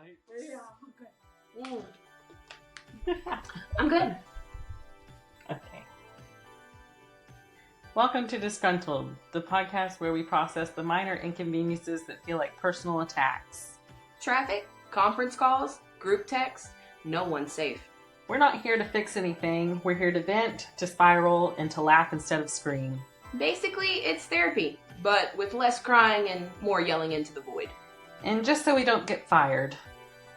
Yeah, I'm good. I'm good. Okay. Welcome to Disgruntled, the podcast where we process the minor inconveniences that feel like personal attacks. Traffic, conference calls, group texts, no one's safe. We're not here to fix anything. We're here to vent, to spiral, and to laugh instead of scream. Basically, it's therapy, but with less crying and more yelling into the void. And just so we don't get fired,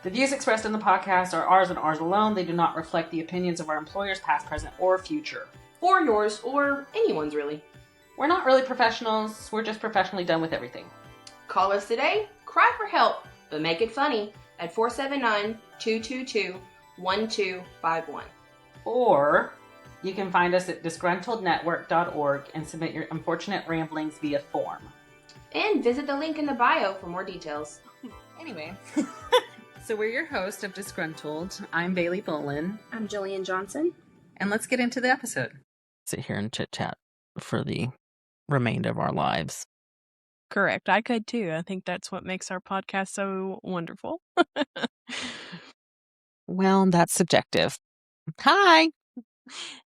the views expressed in the podcast are ours and ours alone. They do not reflect the opinions of our employers, past, present, or future. Or yours, or anyone's really. We're not really professionals. We're just professionally done with everything. Call us today, cry for help, but make it funny at 479-222-1251. Or you can find us at disgruntlednetwork.org and submit your unfortunate ramblings via form. And visit the link in the bio for more details. Anyway, so we're your host of Disgruntled. I'm Bailey Bolin. I'm Gillian Johnson. And let's get into the episode. Sit here and chit-chat for the remainder of our lives. Correct. I could too. I think that's what makes our podcast so wonderful. Well, that's subjective. Hi.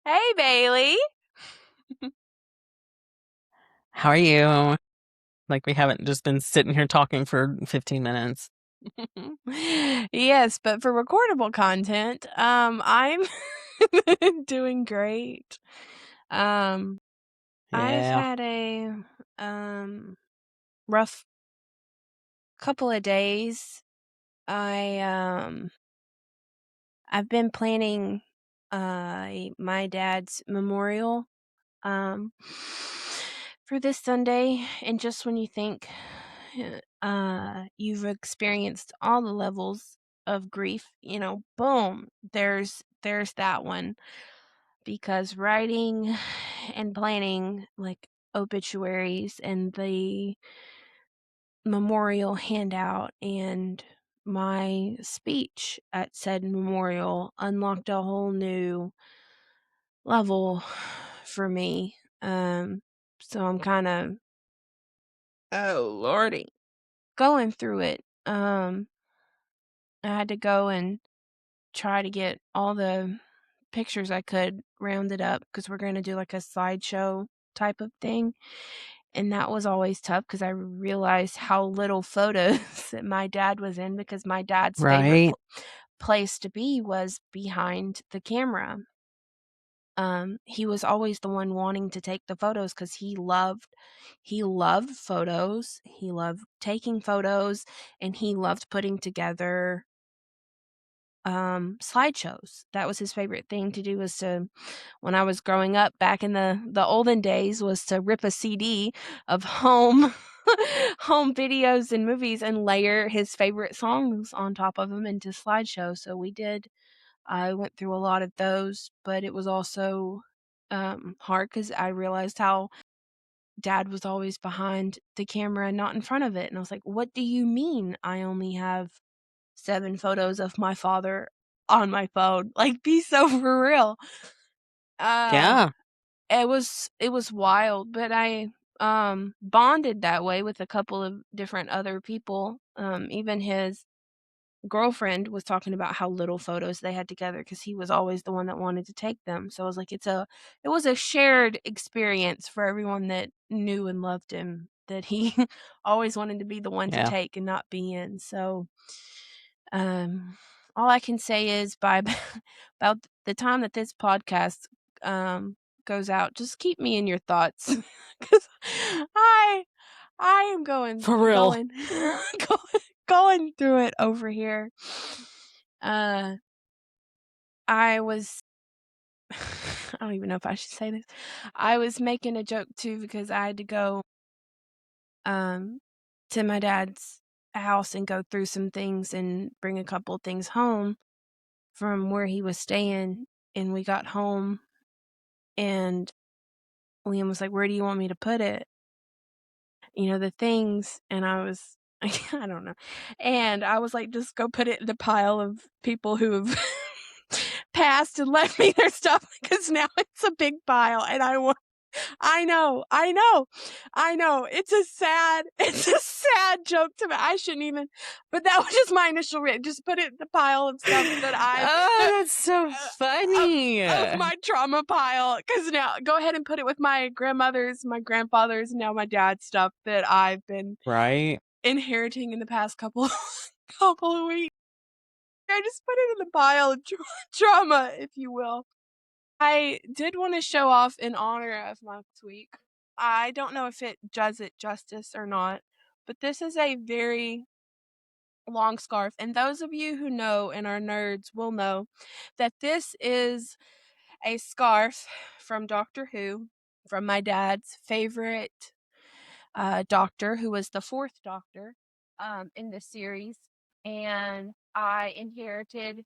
Hey, Bailey. How are you? Like we haven't just been sitting here talking for 15 minutes. Yes, but for recordable content, I'm doing great. I've had a rough couple of days. I've been planning my dad's memorial for this Sunday, and just when you think you've experienced all the levels of grief, boom, there's that one. Because writing and planning like obituaries and the memorial handout and my speech at said memorial unlocked a whole new level for me. So I'm kind of, oh lordy, going through it. I had to go and try to get all the pictures I could rounded up because we're going to do like a slideshow type of thing. And that was always tough because I realized how little photos that my dad was in, because my dad's favorite place to be was behind the camera. He was always the one wanting to take the photos because he loved photos. He loved taking photos, and he loved putting together slideshows. That was his favorite thing to do, was to, when I was growing up back in the olden days, was to rip a CD of home videos and movies and layer his favorite songs on top of them into slideshows. So we did. I went through a lot of those, but it was also hard because I realized how Dad was always behind the camera and not in front of it. And I was like, what do you mean I only have 7 photos of my father on my phone? Like, be so for real. Yeah. It was wild, but I bonded that way with a couple of different other people. Even his girlfriend was talking about how little photos they had together because he was always the one that wanted to take them. So I was like, it was a shared experience for everyone that knew and loved him, that he always wanted to be the one to take and not be in. So all I can say is by about the time that this podcast goes out, just keep me in your thoughts, because I am going for real going through it over here. I don't even know if I should say this. I was making a joke too because I had to go to my dad's house and go through some things and bring a couple things home from where he was staying. And we got home and Liam was like, where do you want me to put it? The things. And I was, I don't know. And I was like, just go put it in the pile of people who have passed and left me their stuff, because now it's a big pile and I know. It's a sad joke to me. I shouldn't even, but that was just my initial reaction. Just put it in the pile of stuff that that's so funny. of my trauma pile. Because now, go ahead and put it with my grandmother's, my grandfather's, and now my dad's stuff that I've been right? inheriting in the past couple of weeks. I just put it in the pile of trauma, if you will. I did want to show off in honor of Monks Week. I don't know if it does it justice or not, but this is a very long scarf. And those of you who know and are nerds will know that this is a scarf from Doctor Who, from my dad's favorite doctor, who was the fourth Doctor in the series. And I inherited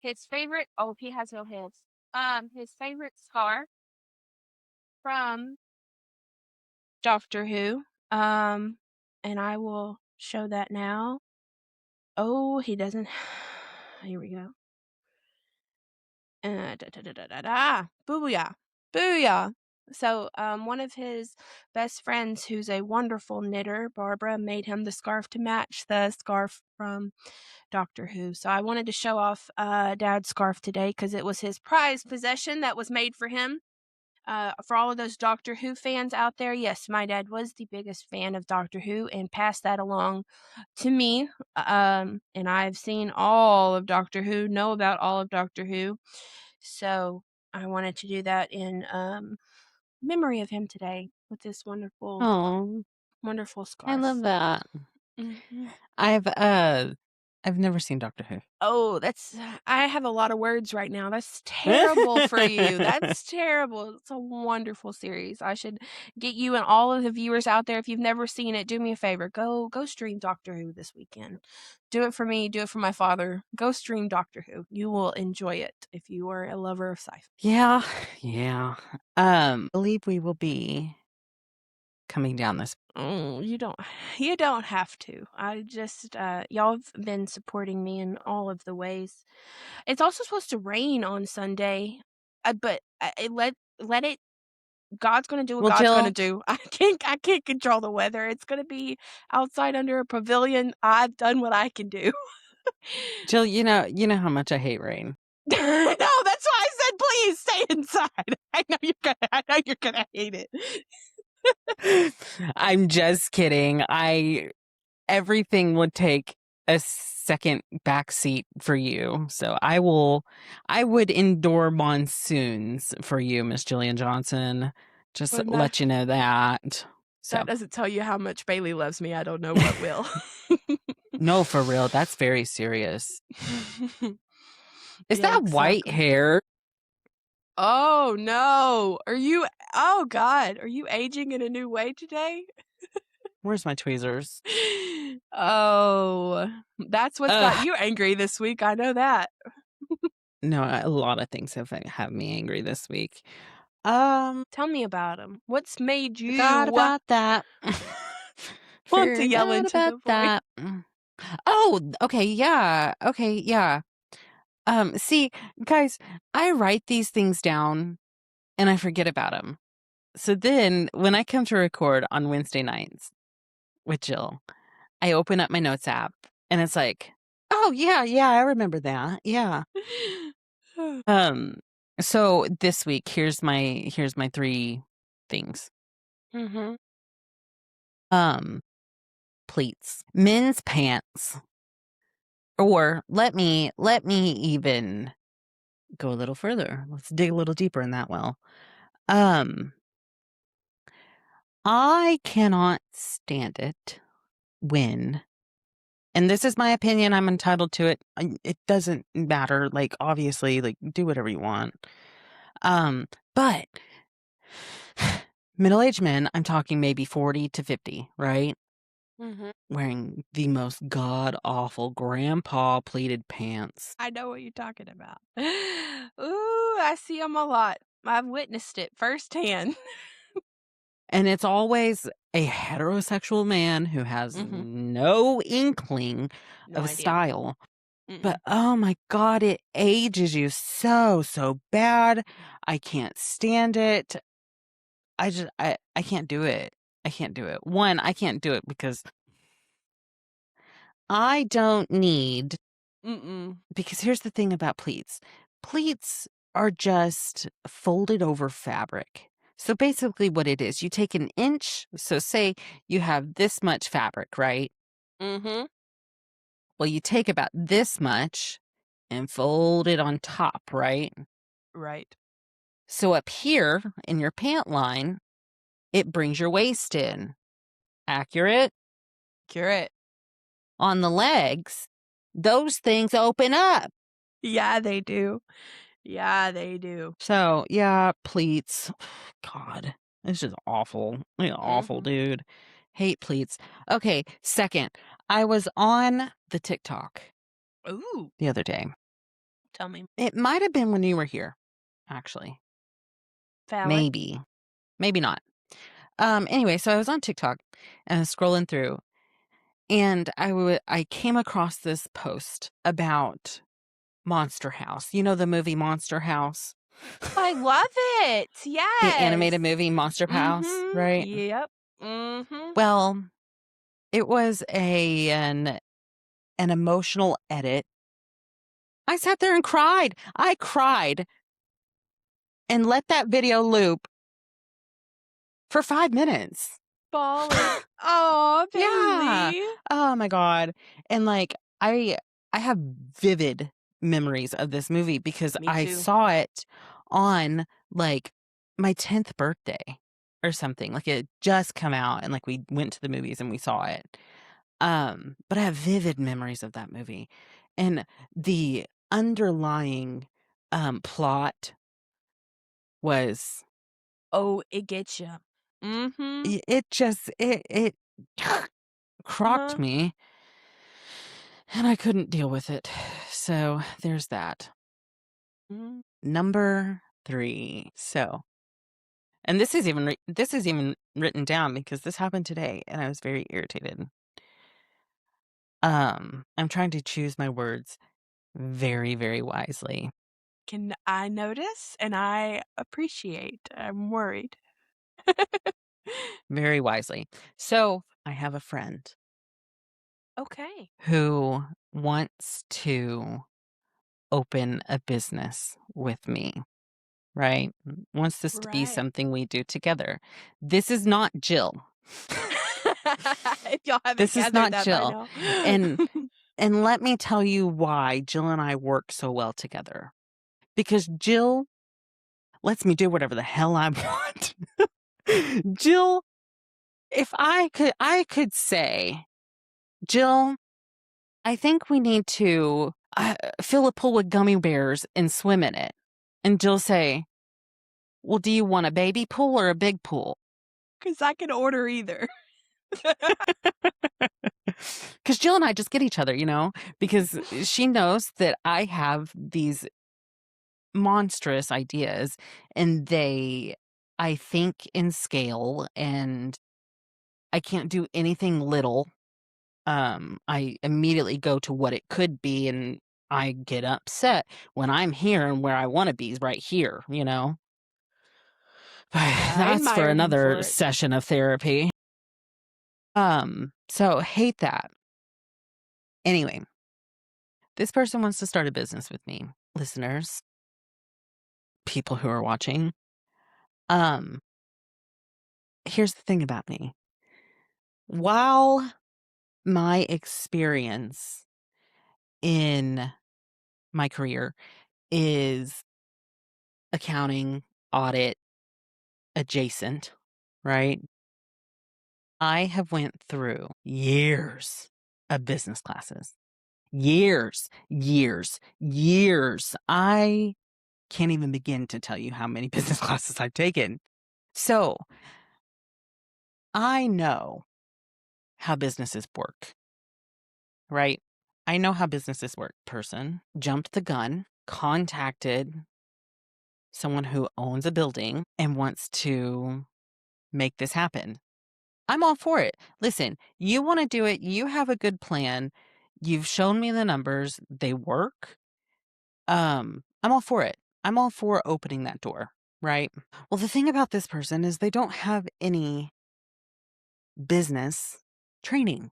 his favorite, oh, he has no hands, his favorite scarf from Doctor Who. And I will show that now. Oh, he doesn't. Here we go. Booyah. Booyah. So, one of his best friends, who's a wonderful knitter, Barbara, made him the scarf to match the scarf from Doctor Who. So I wanted to show off Dad's scarf today because it was his prized possession that was made for him. For all of those Doctor Who fans out there, yes, my dad was the biggest fan of Doctor Who and passed that along to me. And I've seen all of Doctor Who, know about all of Doctor Who. So I wanted to do that in memory of him today with this wonderful, wonderful scarf. I love that. Mm-hmm. I've never seen Doctor Who. Oh, I have a lot of words right now. That's terrible for you. That's terrible. It's a wonderful series. I should get you and all of the viewers out there. If you've never seen it, do me a favor. Go stream Doctor Who this weekend. Do it for me. Do it for my father. Go stream Doctor Who. You will enjoy it if you are a lover of sci-fi. Yeah. I believe we will be coming down this. Oh, you don't have to. I just y'all have been supporting me in all of the ways. It's also supposed to rain on Sunday, but let it. God's gonna do what God's Jill, gonna do. I can't control the weather. It's gonna be outside under a pavilion. I've done what I can do. Jill, you know how much I hate rain. No, that's why I said please stay inside. I know you're gonna hate it. I'm just kidding. Everything would take a second backseat for you. So I would endure monsoons for you, Miss Gillian Johnson. Just let you know that. So that doesn't tell you how much Bailey loves me. I don't know what will. No, for real. That's very serious. Is that white hair? Oh no. Oh God, are you aging in a new way today? Where's my tweezers? Oh, that's what's got you angry this week. I know that. No, a lot of things have me angry this week. Tell me about them. What's made you forgot about that? want to yell into the that. Oh, okay, yeah. See, guys, I write these things down and I forget about them. So then when I come to record on Wednesday nights with Jill, I open up my notes app and it's like, oh yeah, I remember that. Yeah. So this week, here's my 3 things. Mm-hmm. Pleats, men's pants, or let me even go a little further. Let's dig a little deeper in that well. I cannot stand it when, and this is my opinion, I'm entitled to it. It doesn't matter. Like, obviously, like, do whatever you want. But middle-aged men, I'm talking maybe 40 to 50, right? Mm-hmm. Wearing the most god-awful grandpa pleated pants. I know what you're talking about. Ooh, I see them a lot. I've witnessed it firsthand. And it's always a heterosexual man who has no inkling of style. But oh my God, it ages you so bad. I can't stand it. I can't do it. I can't do it. One, I can't do it because I don't need, Mm-mm. because here's the thing about pleats. Pleats are just folded over fabric. So basically what it is, you take an inch. So say you have this much fabric, right? Mm-hmm. Well, you take about this much and fold it on top, right? Right. So up here in your pant line, it brings your waist in. Accurate? Accurate. On the legs, those things open up. Yeah, they do. Yeah, they do. So, yeah, pleats. God, it's just awful. Awful, Mhm. dude. Hate pleats. Okay, second, I was on the TikTok Ooh, the other day. tell me. It might have been when you were here, actually. Valid. Maybe. Maybe not. Anyway, so I was on TikTok and I was scrolling through, and I came across this post about Monster House. You know the movie Monster House? I love it. The animated Yes. movie Monster House, Mhm. right? Yep. Mhm. Well, it was an emotional edit. I sat there and cried. I cried and let that video loop for 5 minutes. Bawling. Oh, Yeah. Bailey. Oh my God. And like I have vivid memories of this movie because Me I too. saw it on like my 10th birthday or something. Like it had just come out and like we went to the movies and we saw it. But I have vivid memories of that movie. And the underlying plot was Oh, it gets you. Mhm. it just it crocked Uh-huh. me. And I couldn't deal with it. So there's that. Mhm. Number 3. So, and this is even written down because this happened today and I was very irritated. I'm trying to choose my words very, very wisely. Can I notice? And I appreciate. I'm worried. Very wisely. So, I have a friend Okay. who wants to open a business with me, right? Wants this to be Right. something we do together. This is not Jill. If y'all haven't This is gathered not that by Jill. now. And let me tell you why Jill and I work so well together. Because Jill lets me do whatever the hell I want. Jill, if I could say, Jill, I think we need to fill a pool with gummy bears and swim in it. And Jill say, well, do you want a baby pool or a big pool? Because I can order either. Because Jill and I just get each other, because she knows that I have these monstrous ideas and I think in scale and I can't do anything little. I immediately go to what it could be and I get upset when I'm here and where I want to be is right here, But I that's for admire him another for it. session of therapy. So hate that. Anyway, this person wants to start a business with me. Listeners, people who are watching. Here's the thing about me. While my experience in my career is accounting, audit, adjacent, right? I have went through years of business classes. Years, years, years. I can't even begin to tell you how many business classes I've taken. So I know how businesses work, right? I know how businesses work. Person jumped the gun, contacted someone who owns a building and wants to make this happen. I'm all for it. Listen, you want to do it. You have a good plan. You've shown me the numbers. They work. I'm all for it. I'm all for opening that door, right? Well, the thing about this person is they don't have any business training.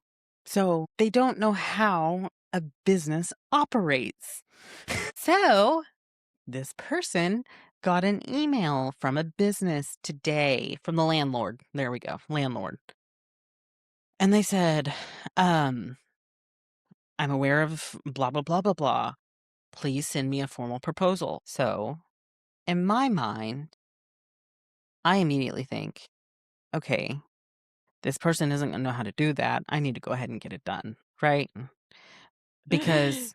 So they don't know how a business operates. So this person got an email from a business today from the landlord. There we go, landlord. And they said, I'm aware of blah, blah, blah, blah, blah. Please send me a formal proposal. So in my mind, I immediately think, okay, this person isn't going to know how to do that. I need to go ahead and get it done, right? Because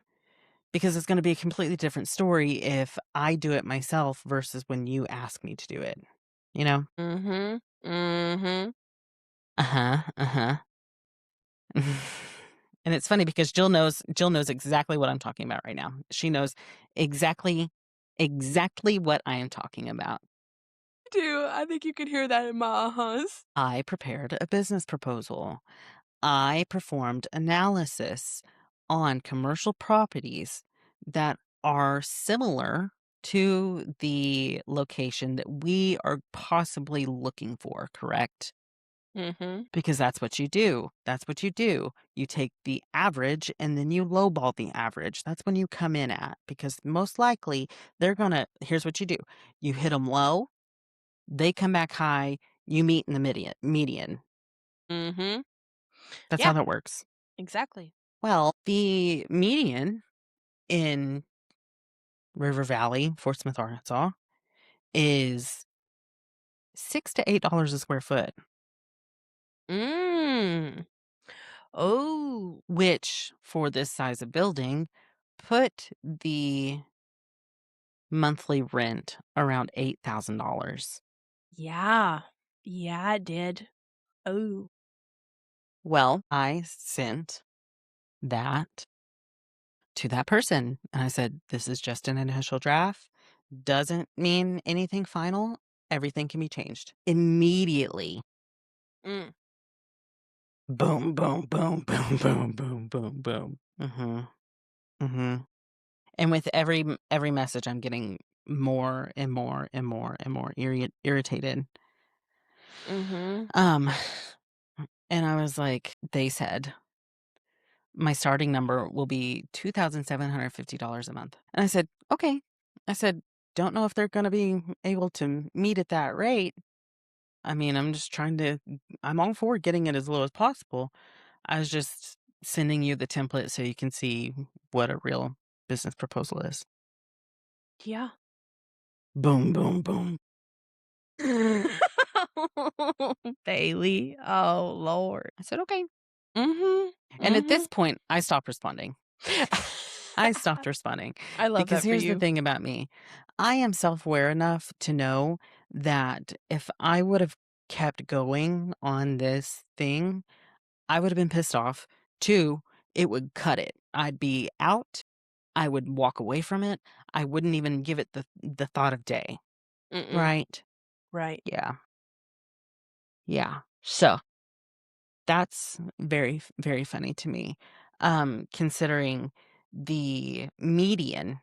it's going to be a completely different story if I do it myself versus when you ask me to do it. You know? Mm-hmm. Mm-hmm. Uh-huh. Uh-huh. And it's funny because Jill knows exactly what I'm talking about right now. She knows exactly what I am talking about. Do I think you could hear that in my uh-huhs? I prepared a business proposal. I performed analysis on commercial properties that are similar to the location that we are possibly looking for, correct? Mm-hmm. Because that's what you do. That's what you do. You take the average and then you lowball the average. That's when you come in at, because most likely here's what you do. You hit them low, they come back high, you meet in the median. Mm-hmm. That's Yeah, how that works. exactly. Well, the median in River Valley, Fort Smith, Arkansas, is $6 to $8 a square foot, Mm. Oh, which for this size of building put the monthly rent around $8,000. yeah. Yeah, it did. Oh. Well, I sent that to that person and I said, this is just an initial draft. Doesn't mean anything final. Everything can be changed immediately. Mm. Boom, boom, boom, boom, boom, boom, boom, boom. Mm-hmm. Mm-hmm. And with every message, I'm getting more and more and more and more irritated. Mm-hmm. And I was like, they said my starting number will be $2,750 a month. And I said, okay. I said, don't know if they're going to be able to meet at that rate. I mean, I'm all for getting it as low as possible. I was just sending you the template so you can see what a real business proposal is. Yeah. Boom, boom, boom. Bailey. Oh, Lord. I said, okay. Mm-hmm. And at Mm-hmm. this point, I stopped responding. I stopped responding I love because that for here's the you. thing about me. I am self-aware enough to know that if I would have kept going on this thing, I would have been pissed off. 2, it would cut it. I'd be out. I would walk away from it. I wouldn't even give it the thought of day. Mm-mm. Right? Right. Yeah. Yeah. So that's very, very funny to me. Considering the median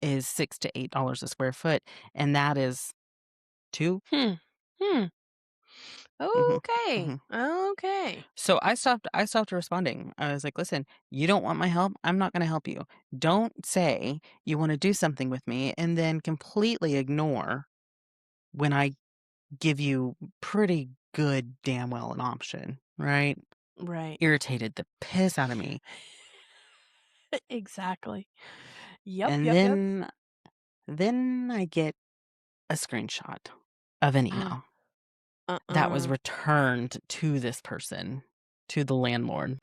is $6 to $8 a square foot, and that is 2. Hmm. Hmm. Mhm, Okay. mhm. Okay. So I stopped responding. I was like, "Listen, you don't want my help? I'm not gonna help you. Don't say you wanna do something with me and then completely ignore when I give you pretty good damn well an option," right? Right. Irritated the piss out of me. Exactly. Yep. And Yep. Yep. then I get a screenshot of an email that was Uh-uh. returned to this person, to the landlord.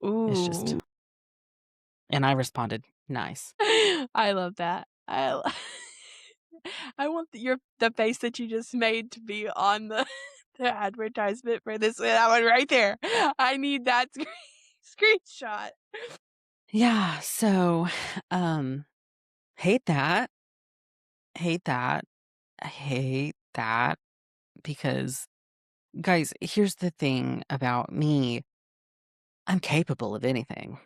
It's just, Ooh. and I responded, nice. I love that. I want the face that you just made to be on the the advertisement for that one right there. I need that screenshot. Yeah, so um hate that. Hate that. Hate that because guys, here's the thing about me. I'm capable of anything.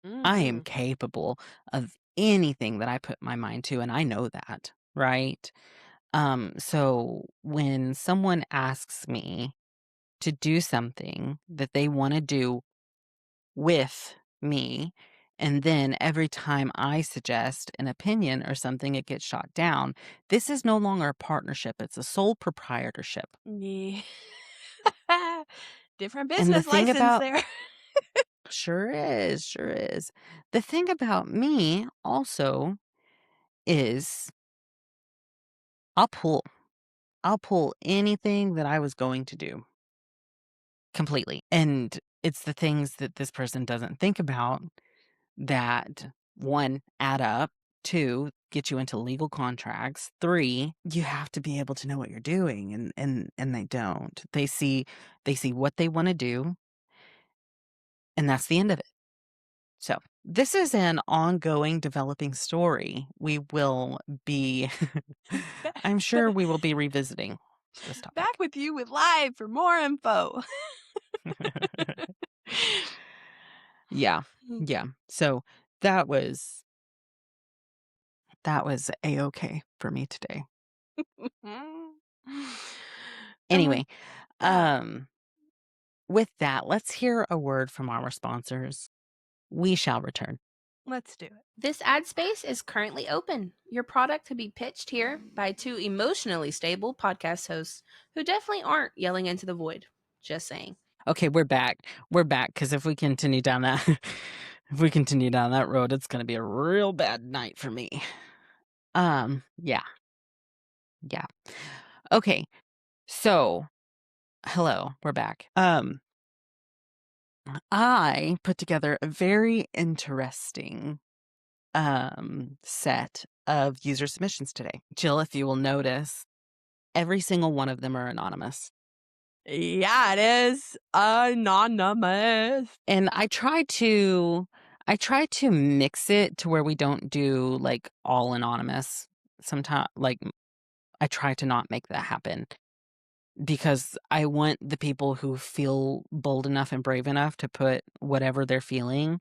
I am Mm-hmm. capable of anything that I put my mind to, and I know that, right? So when someone asks me to do something that they want to do with me. And then every time I suggest an opinion or something, it gets shot down. This is no longer a partnership. It's a sole proprietorship. Yeah. Different And the business thing license about there. sure is, sure is. The thing about me also is I'll pull. I'll pull anything that I was going to do completely. And it's the things that this person doesn't think about that, one, add up, two, get you into legal contracts, three, you have to be able to know what you're doing, and they don't. They see what they want to do, and that's the end of it. So this is an ongoing developing story. We will be I'm sure we will be revisiting this topic. Back with you with live for more info. Yeah. Yeah. So that was a-okay for me today. Anyway, um with that, let's hear a word from our sponsors. We shall return. Let's do it. This ad space is currently open. Your product could be pitched here by two emotionally stable podcast hosts who definitely aren't yelling into the void. Just saying. Okay, we're back. We're back because if we continue down that road, it's going to be a real bad night for me. Yeah. Yeah. Okay. So, hello, we're back. I put together a very interesting set of user submissions today. Jill, if you will notice, every single one of them are anonymous. Yeah, it is anonymous. And I try to mix it to where we don't do like all anonymous. Sometimes like I try to not make that happen because I want the people who feel bold enough and brave enough to put whatever they're feeling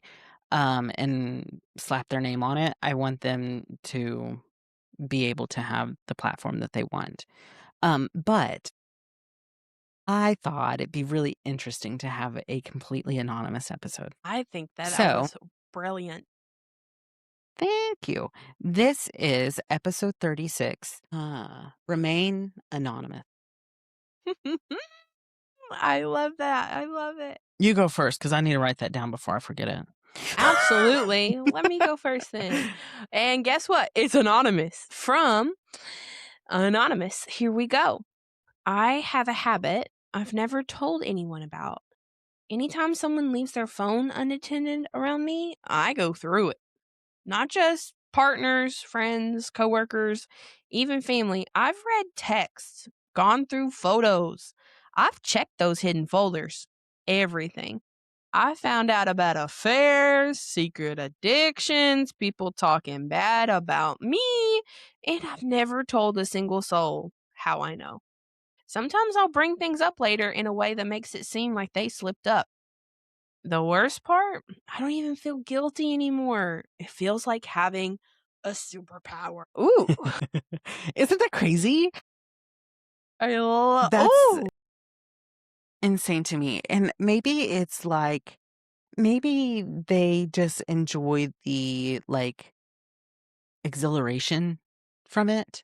and slap their name on it. I want them to be able to have the platform that they want. But I thought it'd be really interesting to have a completely anonymous episode. I think that So- was brilliant. Thank you. This is episode 36. Remain anonymous. I love that. I love it. You go first because I need to write that down before I forget it. Absolutely. Let me go first then. And guess what? It's anonymous. From Anonymous. Here we go. I have a habit I've never told anyone about. Anytime someone leaves their phone unattended around me, I go through it. Not just partners, friends, coworkers, even family. I've read texts, gone through photos. I've checked those hidden folders. Everything. I found out about affairs, secret addictions, people talking bad about me, and I've never told a single soul how I know. Sometimes I'll bring things up later in a way that makes it seem like they slipped up. The worst part, I don't even feel guilty anymore. It feels like having a superpower. Ooh. Isn't that crazy? I love That's insane to me. And maybe it's like, maybe they just enjoy the like exhilaration from it,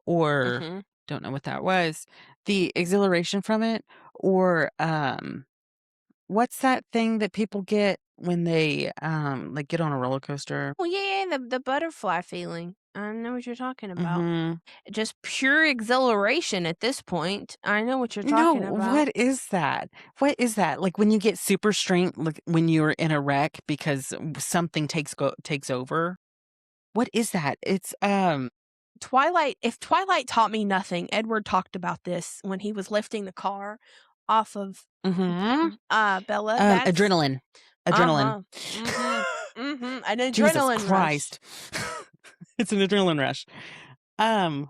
or Mhm. don't know what that was. The exhilaration from it, or what's that thing that people get when they like get on a roller coaster? Oh, yeah, the butterfly feeling. I know what you're talking about. Mhm. Just pure exhilaration at this point. I know what you're No, talking about. what is that? What is that? Like when you get super strength, like when you're in a wreck because something takes over. What is that? It's Twilight, if Twilight taught me nothing, Edward talked about this when he was lifting the car off of Bella. That's adrenaline. Adrenaline. Uh-huh. An adrenaline Jesus rush. Christ. It's an adrenaline rush. Oh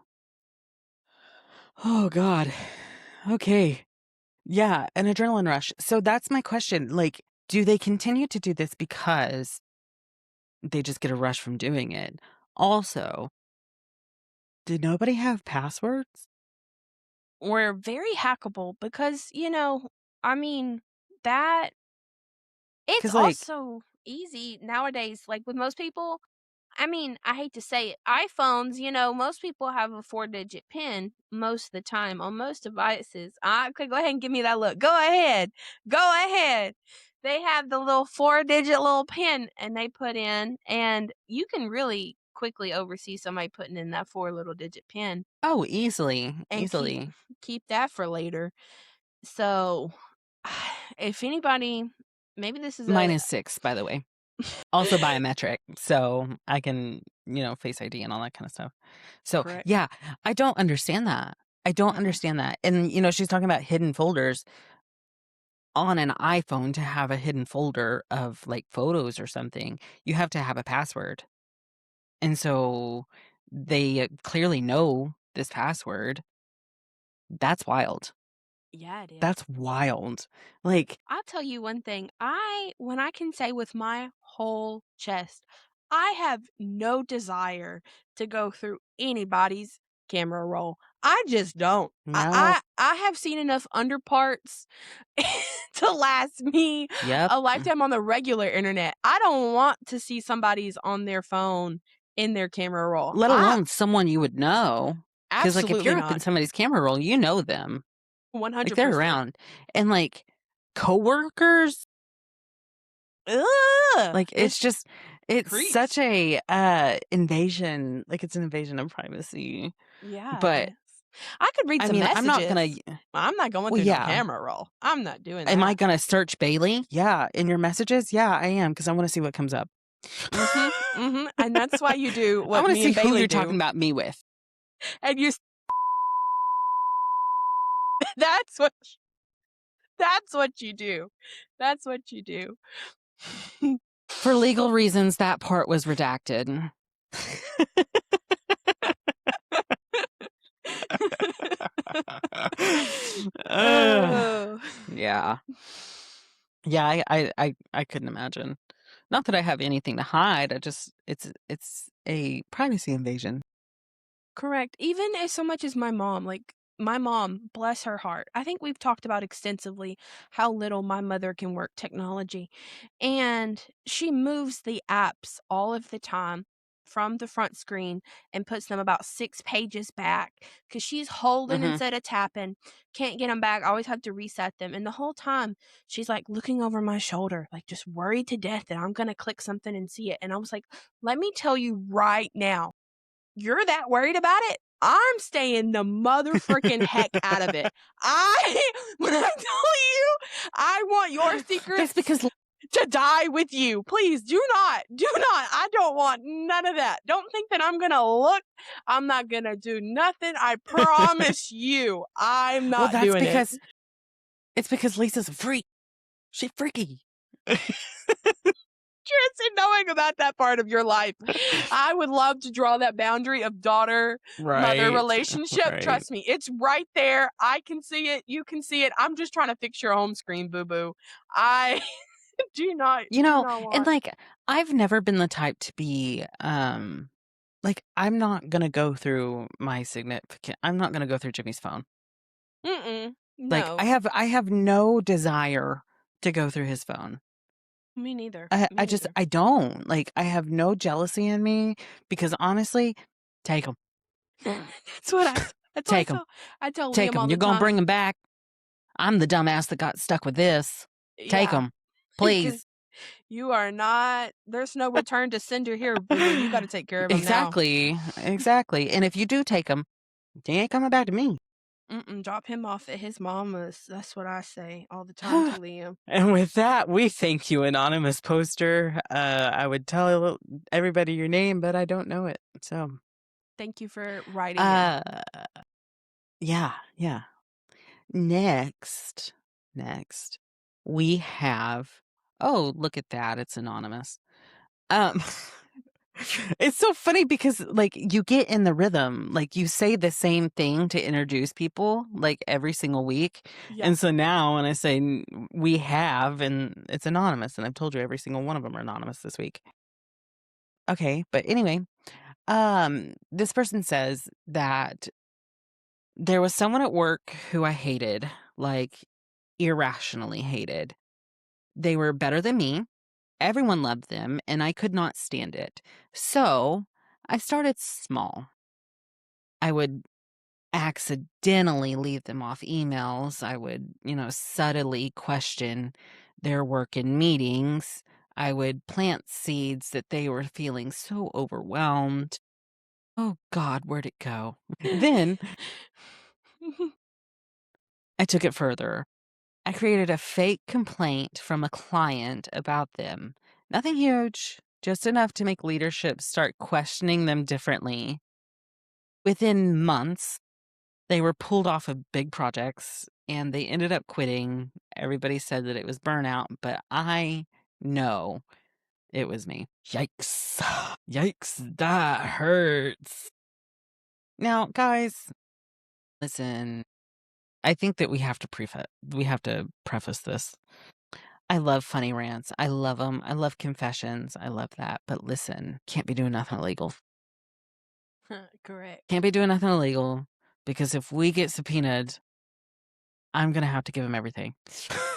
God. Okay. Yeah, an adrenaline rush. So that's my question. Like, do they continue to do this because they just get a rush from doing it? Also, did nobody have passwords? We're very hackable because, I mean, that it's 'Cause, like also easy nowadays, like, with most people. I mean, I hate to say it, iPhones, most people have a 4-digit PIN most of the time on most devices. I could go ahead and give me that look. Go ahead. Go ahead. They have the little 4-digit little PIN and they put in, and you can really quickly oversee somebody putting in that 4 little digit PIN oh, easily, and keep easily. keep that for later. So, if anybody, maybe this is Mine a is 6, by the way. Also biometric, so I can, Face ID and all that kind of stuff. So, correct. yeah, I don't understand that. I don't Mm-mm. understand that. And, she's talking about hidden folders. On an iPhone, to have a hidden folder of, like, photos or something, you have to have a password. And so they clearly know this password. That's wild. Yeah, it is. That's wild. Like, I'll tell you one thing. When I can say with my whole chest, I have no desire to go through anybody's camera roll. I just don't. I no. I, I have seen enough underparts to last me Yep. a lifetime on the regular internet. I don't want to see somebody's on their phone in their camera roll. Let alone someone you would know. Because, like, if Absolutely you're up in not. somebody's camera roll, you know them. Like, they're 100%. around. And, like, coworkers, Ugh, like, it's creeps. such a invasion. Like, it's an invasion of privacy. Yeah, it But is. I could read I some mean, I'm not gonna. messages. I'm not going Well, through no yeah. camera roll. I'm not doing Am I that. gonna search Bailey? Yeah. In your messages? Yeah, I am, because I want to see what comes up. Mhm, mhm, and that's why you do I what want to me see and who Bailey you're talking do, about me with. and that's what that's what you do. That's what you do. For legal reasons, that part was redacted. Oh. Yeah. Yeah, I couldn't imagine. Not that I have anything to hide. It's a privacy invasion. Correct. Even as so much as my mom, bless her heart. I think we've talked about extensively how little my mother can work technology. And she moves the apps all of the time from the front screen and puts them about 6 pages back because she's holding Hmm. instead of tapping. Can't get them back. Always have to reset them. And the whole time she's like looking over my shoulder, like just worried to death that I'm going to click something and see it. And I was like, let me tell you right now, you're that worried about it? I'm staying the mother freaking heck out of it. When I tell you, I want your That's secrets because to die with you. Please do not. Do not. I don't want none of that. Don't think that I'm going to look. I'm not going to do nothing. I promise you, I'm well, not that's doing it. because it's because Lisa's a freak. She's freaky. Interested in knowing about that part of your life. I would love to draw that boundary of daughter mother Right. relationship. Right. Trust me, it's right there. I can see it. You can see it. I'm just trying to fix your home screen, boo boo. I do not And want. like, I've never been the type to be like, I'm not gonna go through my significant I'm not gonna go through Jimmy's phone. Mm-mm. Like, No, I have no desire to go through his phone. me neither. I Me I just neither. I don't. Like, I have no jealousy in me, because honestly, take them, That's what I. That's what take them, I tell take Liam them. all You're the gonna bring time. them back. I'm the dumbass that got stuck with this. Take Yeah, them, please. you are not. There's no return to sender here, boo boo. You got to take care of him now. Exactly, exactly. And if you do take them, they ain't coming back to me. Drop him off at his mama's. That's what I say all the time to Liam. And with that, we thank you, anonymous poster. I would tell everybody your name, but I don't know it. So, Thank you for writing in. uh, yeah, yeah. Next, we have. Oh, look at that! It's anonymous. Um, it's so funny because, like, you get in the rhythm, like, you say the same thing to introduce people, like, every single week. Yeah. And so now when I say we have, and it's anonymous, and I've told you every single one of them are anonymous this week. Okay, but anyway, this person says that there was someone at work who I hated. Like, irrationally hated. They were better than me. Everyone loved them, and I could not stand it. So I started small. I would accidentally leave them off emails. I would, subtly question their work in meetings. I would plant seeds that they were feeling so overwhelmed. Oh God, where'd it go? Then I took it further. I created a fake complaint from a client about them. Nothing huge, just enough to make leadership start questioning them differently. Within months, they were pulled off of big projects and they ended up quitting. Everybody said that it was burnout, but I know it was me. Yikes. Yikes, that hurts. Now, guys, listen, I think that we have to preface this. I love funny rants. I love them. I love confessions. I love that. But listen, can't be doing nothing illegal. Correct. Can't be doing nothing illegal because if we get subpoenaed, I'm going to have to give him everything.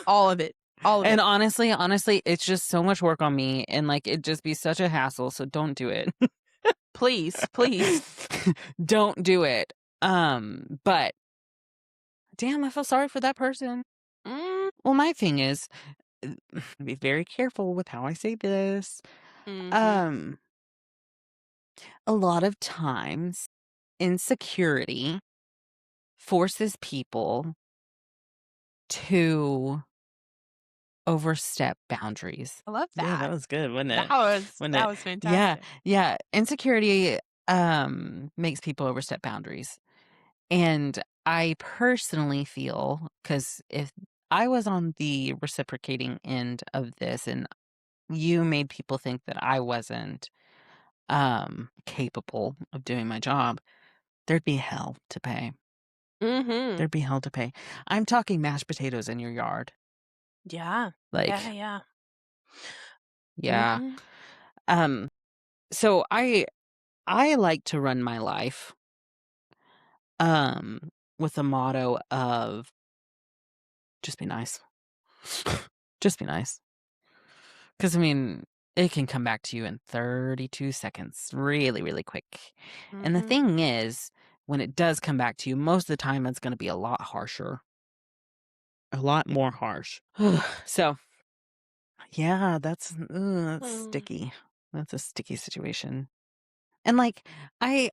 All of it. All of And it. honestly, it's just so much work on me and like it'd just be such a hassle. So don't do it. Please. Don't do it. But damn, I feel sorry for that person. Well, my thing is, be very careful with how I say this. Mhm. A lot of times, insecurity forces people to overstep boundaries. I love Yeah, that that. was good, wasn't it? That was Yeah, fantastic. yeah. Insecurity makes people overstep boundaries. And I personally feel, because if I was on the reciprocating end of this and you made people think that I wasn't capable of doing my job, there'd be hell to pay. Mhm. There'd be hell to pay. I'm talking mashed potatoes in your yard. Yeah. Like, Yeah. yeah. Mhm. So I like to run my life um with the motto of just be nice. Just be nice. Cuz I mean, it can come back to you in 32 seconds, really, really quick. And the Mhm. thing is, when it does come back to you, most of the time it's going to be a lot harsher. A lot more harsh. So, yeah, that's Mm. sticky. That's a sticky situation. And like I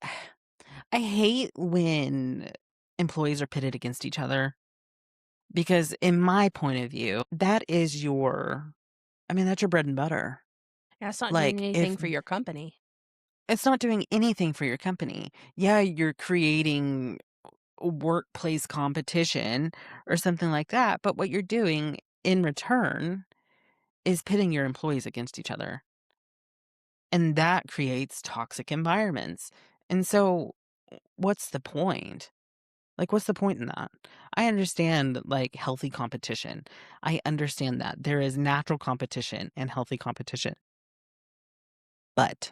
I hate when employees are pitted against each other because in my point of view, that's your bread and butter. That's not doing Like if anything for your company. it's not doing anything for your company. Yeah, you're creating workplace competition or something like that, but what you're doing in return is pitting your employees against each other. And that creates toxic environments. And so what's the point? Like, what's the point in that? I understand, like, healthy competition. I understand that. There is natural competition and healthy competition. But,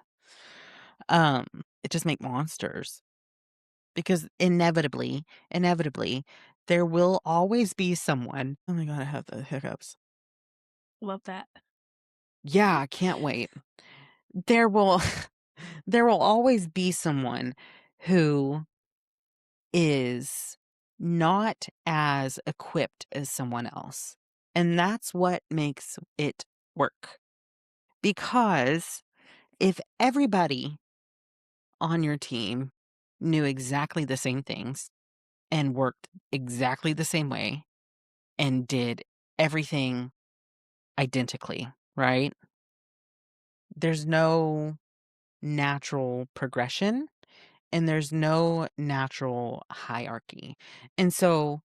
um, it just make monsters. Because inevitably, there will always be someone. Oh my God, I have the hiccups. Love that. Yeah, I can't wait. There will, there will always be someone who is not as equipped as someone else. And that's what makes it work. Because if everybody on your team knew exactly the same things and worked exactly the same way and did everything identically, right? There's no natural progression and there's no natural hierarchy. And so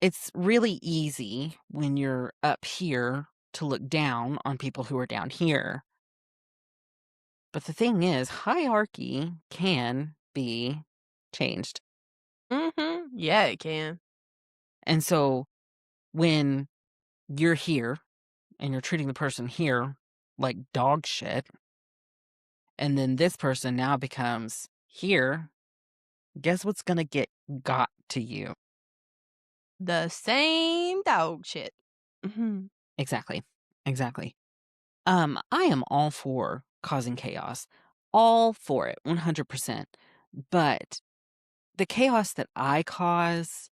it's really easy when you're up here to look down on people who are down here. But the thing is, hierarchy can be changed. Mhm. Yeah, it can. And so when you're here and you're treating the person here like dog shit, and then this person now becomes here, guess what's going to get got to you? the same dog shit. Exactly. I am all for causing chaos. All for it, 100%. But the chaos that I cause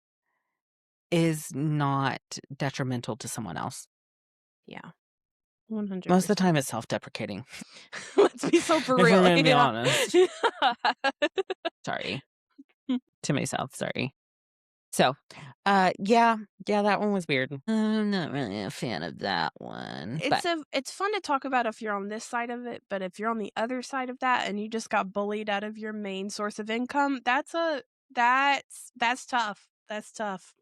is not detrimental to someone else. Yeah. 100%. Most of the time it's self-deprecating. Let's be so for If real. we're gonna be honest. Sorry. To myself, sorry. So, yeah, that one was weird. I'm not really a fan of that one. It's fun to talk about if you're on this side of it, but if you're on the other side of that and you just got bullied out of your main source of income, that's tough. That's tough.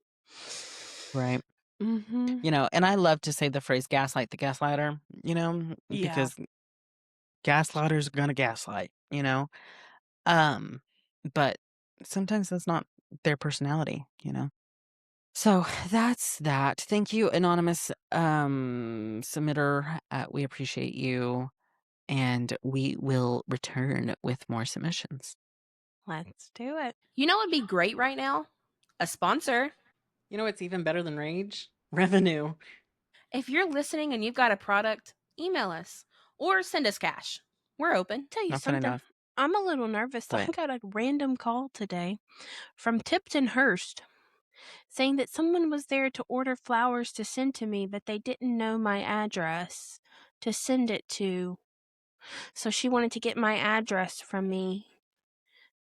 Right. Mm-hmm. You know, and I love to say the phrase gaslight the gaslighter, you know, Yeah. because gaslighters are gonna gaslight, you know. But sometimes that's not their personality, you know. So that's that. Thank you, anonymous submitter. We appreciate you, and we will return with more submissions. Let's do it. You know what would be great right now? A sponsor. You know what's even better than rage? Revenue. If you're listening and you've got a product, email us or send us cash. We're open. Tell you Not fun something. enough. I'm a little nervous. I What? got a random call today from Tipton Hurst saying that someone was there to order flowers to send to me, but they didn't know my address to send it to. So she wanted to get my address from me.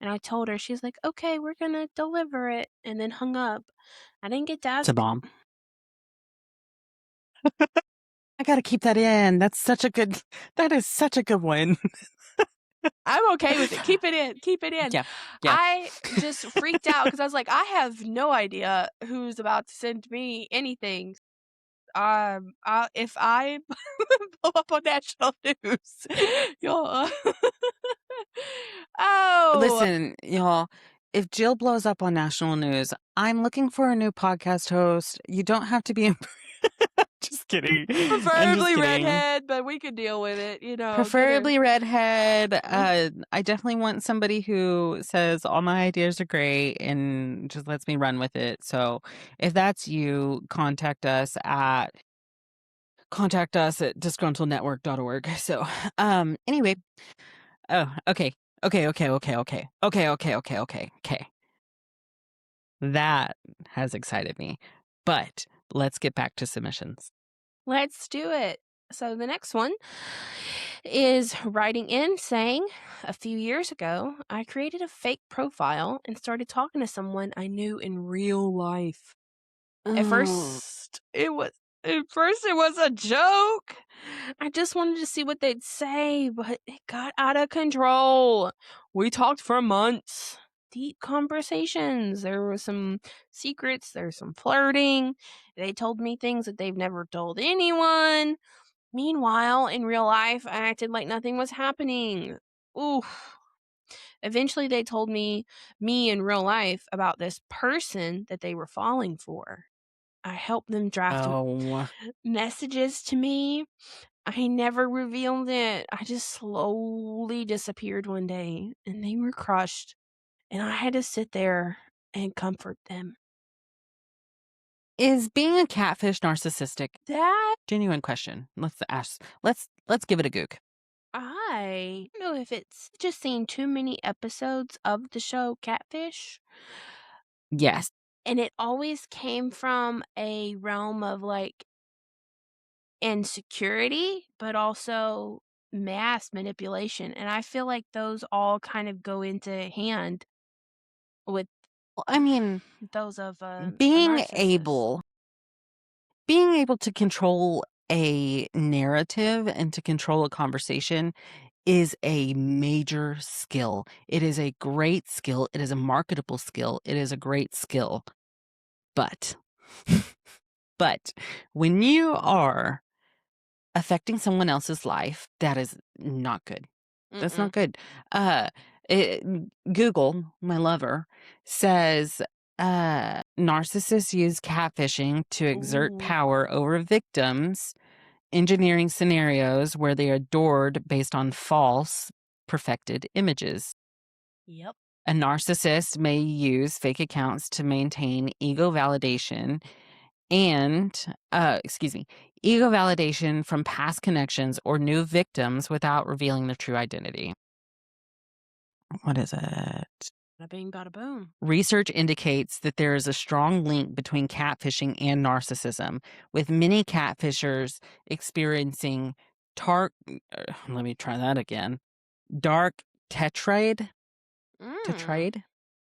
And I told her, she's like, okay, we're going to deliver it. And then hung up. I didn't get to ask. It's a bomb. I gotta keep that in. That is such a good one. I'm okay with it. Keep it in. Keep it in. Yeah. I just freaked out because I was like, I have no idea who's about to send me anything. If I blow up on national news, y'all. Oh, Listen, y'all, if Jill blows up on national news, I'm looking for a new podcast host. You don't have to be just kidding. preferably redhead, but we could deal with it, you know. Preferably redhead. I definitely want somebody who says all my ideas are great and just lets me run with it. So if that's you, contact us at disgruntlednetwork.org. So anyway. Oh, okay. Okay. That has excited me. But let's get back to submissions. Let's do it. So the next one is writing in saying, a few years ago, I created a fake profile and started talking to someone I knew in real life. At first, it was a joke. I just wanted to see what they'd say, but it got out of control. We talked for months. Deep conversations. There were some secrets. There's some flirting. They told me things that they've never told anyone. Meanwhile, in real life, I acted like nothing was happening. Oof. Eventually, they told me in real life about this person that they were falling for. I helped them draft messages to me. I never revealed it. I just slowly disappeared one day, and they were crushed. And I had to sit there and comfort them. Is being a catfish narcissistic? That Genuine question. Let's ask. Let's give it a gook. I don't know if it's just seen too many episodes of the show Catfish. Yes. And it always came from a realm of like insecurity, but also mass manipulation. And I feel like those all kind of go into hand with Well, I mean, those of being able to control a narrative and to control a conversation is a major skill. It is a great skill. It is a marketable skill. It is a great skill. But when you are affecting someone else's life, that is not good. That's not good. Google, my lover, says narcissists use catfishing to exert power over victims, engineering scenarios where they are adored based on false, perfected images. Yep. A narcissist may use fake accounts to maintain ego validation ego validation from past connections or new victims without revealing their true identity. What is it? Bada bing, bada boom. Research indicates that there is a strong link between catfishing and narcissism, with many catfishers experiencing dark tetrade.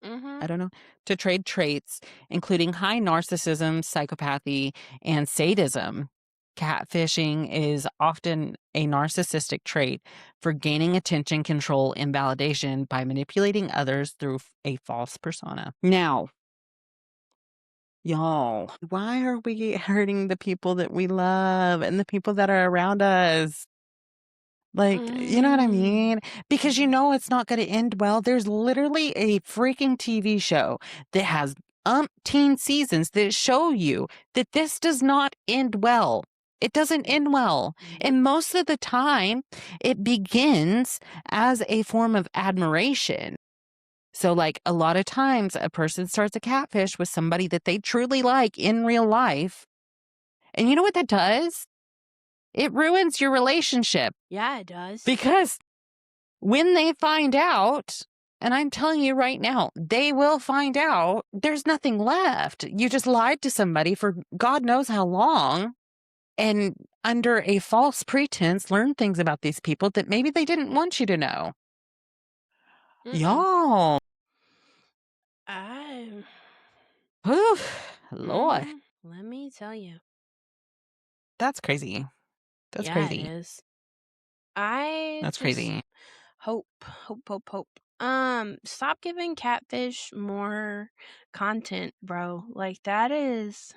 Mm-hmm. I don't know, to trade traits, including high narcissism, psychopathy, and sadism. Catfishing is often a narcissistic trait for gaining attention, control, and validation by manipulating others through a false persona. Now, y'all, why are we hurting the people that we love and the people that are around us? Like, you know what I mean? Because you know it's not going to end well. There's literally a freaking TV show that has umpteen seasons that show you that this does not end well. It doesn't end well. And most of the time, it begins as a form of admiration. So, like, a lot of times a person starts a catfish with somebody that they truly like in real life. And you know what that does? It ruins your relationship. Yeah, it does. Because when they find out, and I'm telling you right now, they will find out, there's nothing left. You just lied to somebody for God knows how long, and under a false pretense, learned things about these people that maybe they didn't want you to know. Y'all. Lord. Let me tell you. That's crazy. That's crazy. It is. That's crazy. Hope. Stop giving catfish more content, bro. Like, that is.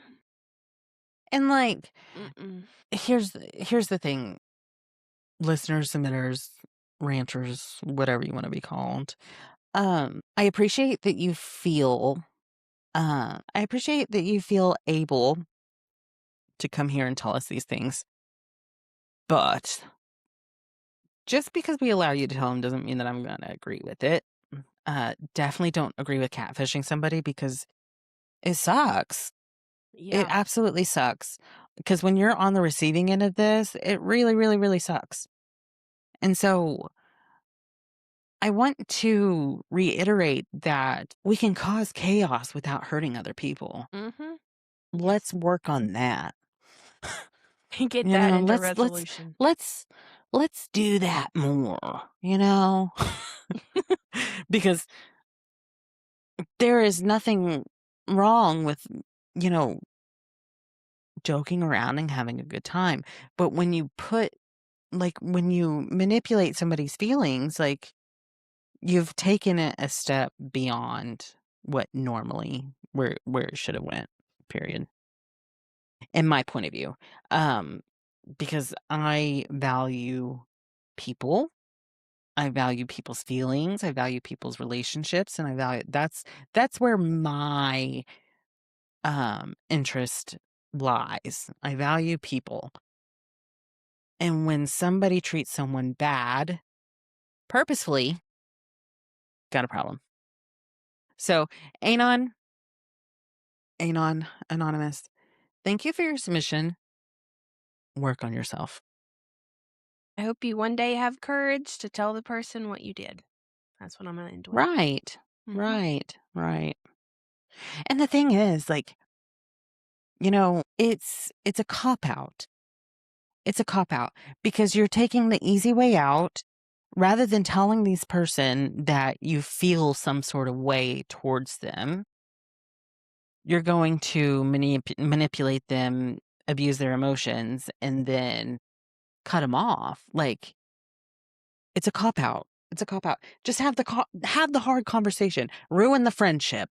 And like, here's the thing, listeners, submitters, ranchers, whatever you want to be called. I appreciate that you feel. I appreciate that you feel able to come here and tell us these things, but just because we allow you to tell them doesn't mean that I'm gonna agree with it. Definitely don't agree with catfishing somebody because it sucks. Yeah. It absolutely sucks. Because when you're on the receiving end of this, it really, really, really sucks. And so I want to reiterate that we can cause chaos without hurting other people. Let's work on that. Get that into resolution. Let's do that more, you know? Because there is nothing wrong with, you know, joking around and having a good time. But when you when you manipulate somebody's feelings, like, you've taken it a step beyond what normally where it should have went, period. In my point of view. Because I value people. I value people's feelings. I value people's relationships, and I value that's where my interest lies. I value people. And when somebody treats someone bad purposefully, got a problem. So, Anon Anonymous, thank you for your submission. Work on yourself. I hope you one day have courage to tell the person what you did. That's what I'm going to end with. Right. Right. And the thing is, like, you know, it's a cop-out. It's a cop-out because you're taking the easy way out rather than telling this person that you feel some sort of way towards them. You're going to manipulate them, abuse their emotions, and then cut them off. Like, it's a cop-out. It's a cop-out. Just have the hard conversation. Ruin the friendship.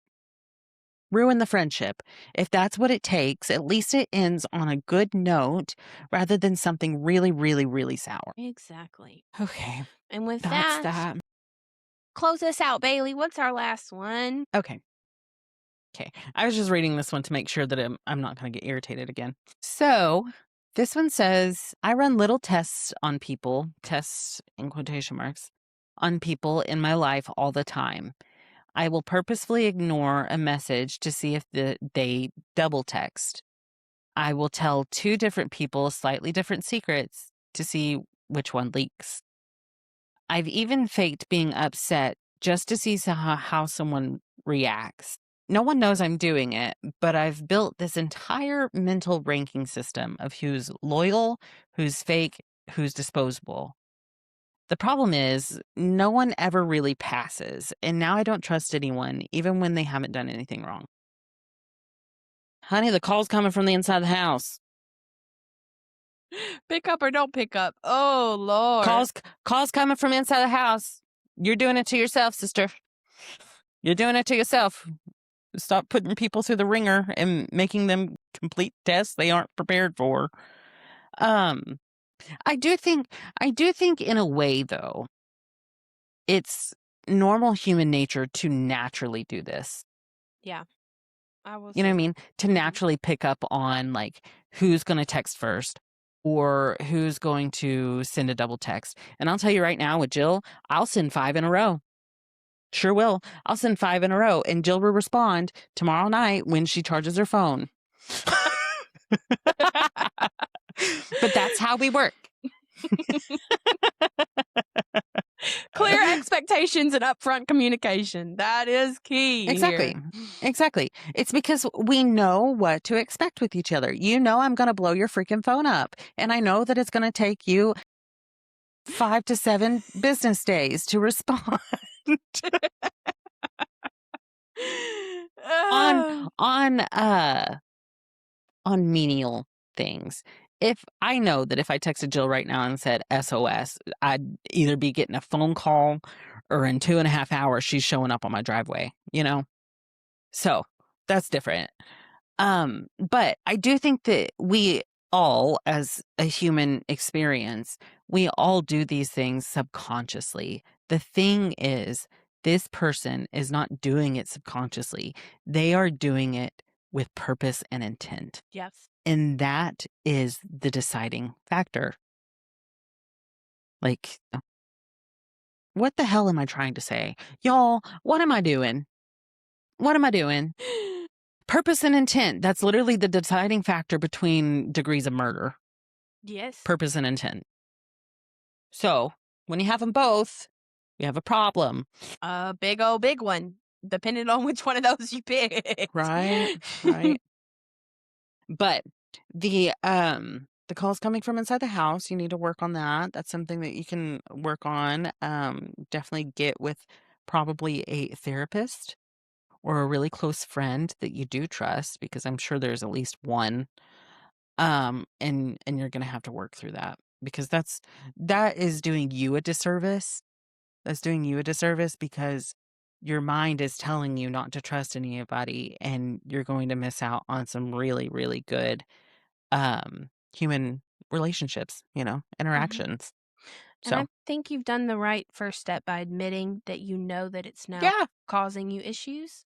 If that's what it takes, at least it ends on a good note rather than something really, really, really sour. Exactly. Okay. And with That's that, close us out, Bailey. What's our last one? Okay. I was just reading this one to make sure that I'm not going to get irritated again. So this one says, I run little tests on people, tests in quotation marks, on people in my life all the time. I will purposefully ignore a message to see if they double text. I will tell two different people slightly different secrets to see which one leaks. I've even faked being upset just to see how someone reacts. No one knows I'm doing it, but I've built this entire mental ranking system of who's loyal, who's fake, who's disposable. The problem is, no one ever really passes, and now I don't trust anyone, even when they haven't done anything wrong. Honey, the call's coming from the inside of the house. Pick up or don't pick up. Oh, Lord. Calls coming from inside the house. You're doing it to yourself, sister. You're doing it to yourself. Stop putting people through the ringer and making them complete tests they aren't prepared for. I do think in a way, though, it's normal human nature to naturally do this. Yeah. I will You know what I say mean? To naturally pick up on like who's going to text first or who's going to send a double text. And I'll tell you right now with Jill, I'll send 5 in a row. Sure will. I'll send 5 in a row and Jill will respond tomorrow night when she charges her phone. But that's how we work. Clear expectations and upfront communication. That is key. Exactly. Here. Exactly. It's because we know what to expect with each other. You know I'm going to blow your freaking phone up. And I know that it's going to take you 5 to 7 business days to respond. on menial things. If I know that if I texted Jill right now and said SOS, I'd either be getting a phone call or in 2.5 hours she's showing up on my driveway, you know? So that's different. But I do think that we all, as a human experience, we all do these things subconsciously. The thing is, this person is not doing it subconsciously. They are doing it with purpose and intent. Yes. And that is the deciding factor. Like, what the hell am I trying to say? Y'all, what am I doing? What am I doing? Purpose and intent. That's literally the deciding factor between degrees of murder. Yes. Purpose and intent. So, when you have them both, you have a problem. A big one, depending on which one of those you pick. Right. But the call's coming from inside the house. You need to work on that. That's something that you can work on. Definitely get with probably a therapist or a really close friend that you do trust, because I'm sure there's at least one. And you're gonna have to work through that, because that is doing you a disservice. That's doing you a disservice because your mind is telling you not to trust anybody, and you're going to miss out on some really, really good human relationships, interactions. And So I think you've done the right first step by admitting that you know that it's now causing you issues.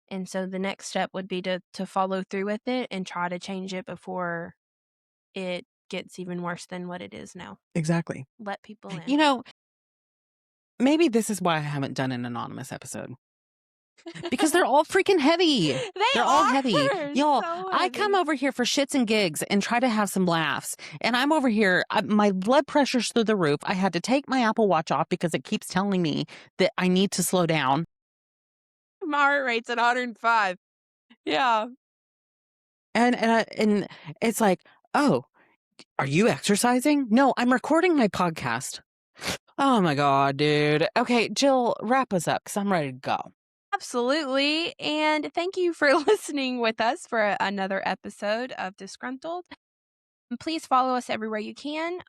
And so the next step would be to follow through with it and try to change it before it gets even worse than what it is now. Exactly. Let people in. Maybe this is why I haven't done an anonymous episode. Because they're all freaking heavy. They're all heavy. Y'all, so I come over here for shits and gigs and try to have some laughs. And I'm over here, my blood pressure's through the roof. I had to take my Apple Watch off because it keeps telling me that I need to slow down. My heart rate's at 105. Yeah. And it's like, oh, are you exercising? No, I'm recording my podcast. Oh my God, dude. Okay, Jill, wrap us up because I'm ready to go. Absolutely. And thank you for listening with us for another episode of Disgruntled. Please follow us everywhere you can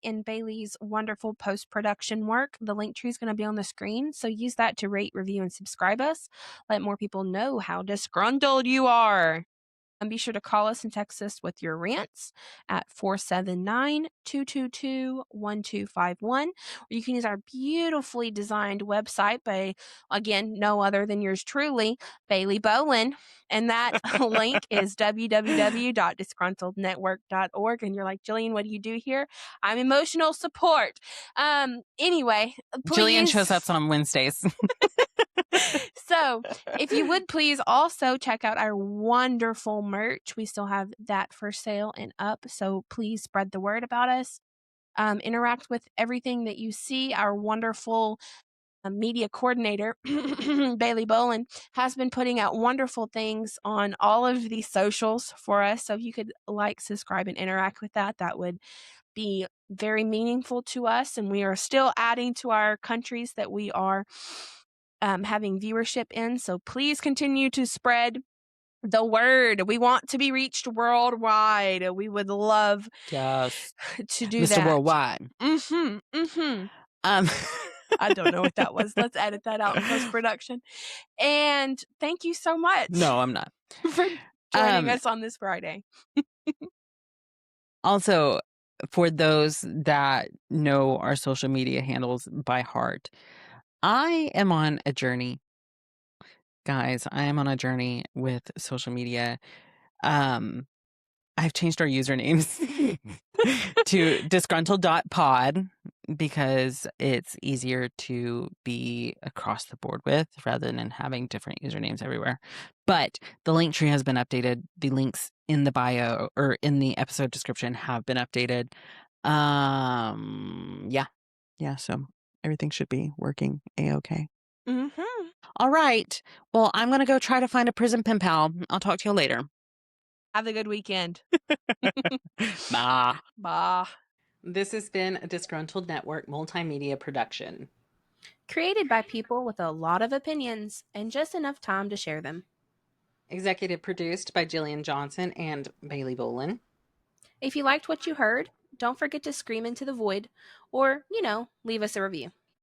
in Bailey's wonderful post-production work. The link tree is going to be on the screen, so use that to rate, review, and subscribe us. Let more people know how disgruntled you are. And be sure to call us and text us with your rants at 479-222-1251. Or you can use our beautifully designed website by, again, no other than yours truly, Bailey Bowen. And that link is www.disgruntlednetwork.org. And you're like, Gillian, what do you do here? I'm emotional support. Anyway, please. Gillian shows up on Wednesdays. So, if you would please also check out our wonderful merch. We still have that for sale and up. So, please spread the word about us. Interact with everything that you see. Our wonderful media coordinator, Bailey Bolin, has been putting out wonderful things on all of the socials for us. So, if you could like, subscribe, and interact with that, that would be very meaningful to us. And we are still adding to our countries that we are having viewership in. So please continue to spread the word. We want to be reached worldwide. We would love Yes. to do Mr. that. Worldwide. I don't know what that was. Let's edit that out in post-production. And thank you so much. No, I'm not. For joining us on this Friday. Also, for those that know our social media handles by heart, I am on a journey. Guys, I am on a journey with social media. I've changed our usernames to disgruntled.pod because it's easier to be across the board with rather than having different usernames everywhere. But the link tree has been updated. The links in the bio or in the episode description have been updated. Yeah, so everything should be working a-okay. All right. Well, I'm going to go try to find a prison pen pal. I'll talk to you later. Have a good weekend. Bye. Bye. This has been a Disgruntled Network multimedia production. Created by people with a lot of opinions and just enough time to share them. Executive produced by Gillian Johnson and Bailey Bolin. If you liked what you heard, don't forget to scream into the void or, leave us a review.